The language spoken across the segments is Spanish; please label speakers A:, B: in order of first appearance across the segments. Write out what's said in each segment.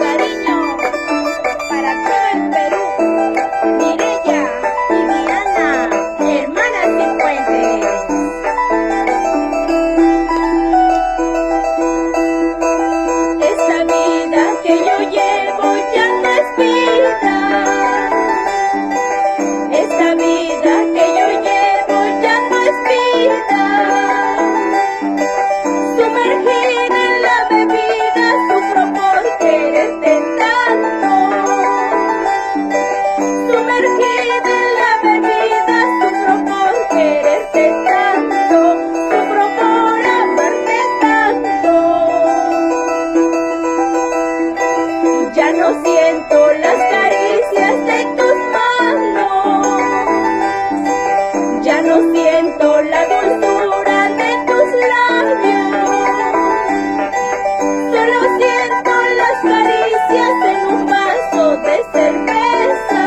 A: cariño para todo el Perú, Mireya y Diana, hermanas Cifuentes. Esta vida que yo llevo ya no es vida. Esta vida que yo llevo ya no es vida. Sumergida en la bebida, sufro por quererte tanto. Sumergida en la bebida, sufro por quererte tanto. Sufro por amarte tanto. Ya no siento las caricias de tus manos. Ya no siento la dulzura de tus labios. Solo siento las caricias en un vaso de cerveza.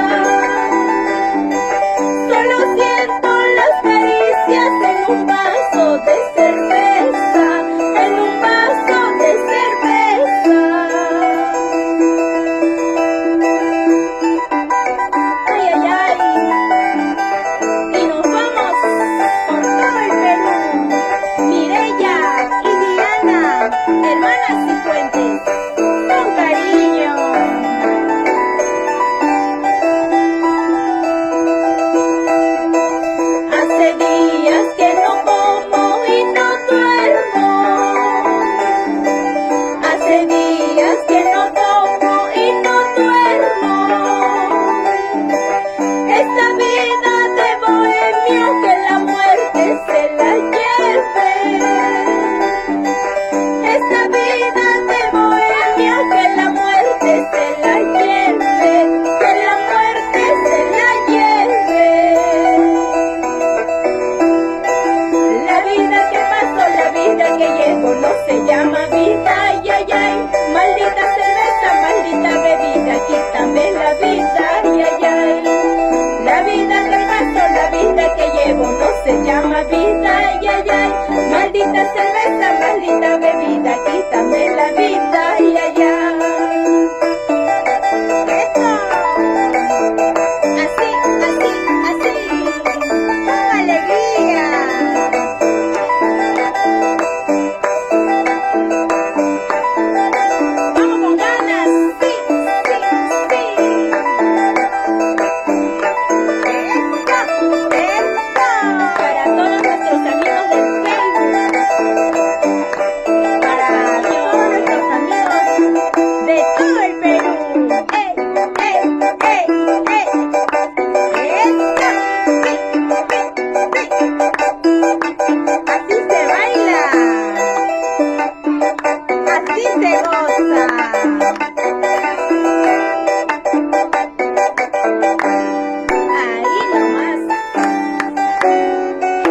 A: Solo siento las caricias en un vaso de cerveza. En un vaso de cerveza. Ay, ay, ay. Y nos vamos por todo el Perú. Mireya y Diana, hermanas Cifuentes, con cariño. Hace días que no como y no duermo. Hace días que no como y no duermo. Esta vida de bohemio que la muerte se la lleve. Esta vida de bohemio que la muerte se la lleve. Que la muerte se la lleve. La vida que paso, la vida que llevo no se llama vida, ay, ay, ay. Maldita cerveza, maldita bebida, quítame la vida, ay, ay, ay. La vida que paso, la vida que llevo no se llama vida, ay, ay, ay. Maldita cerveza.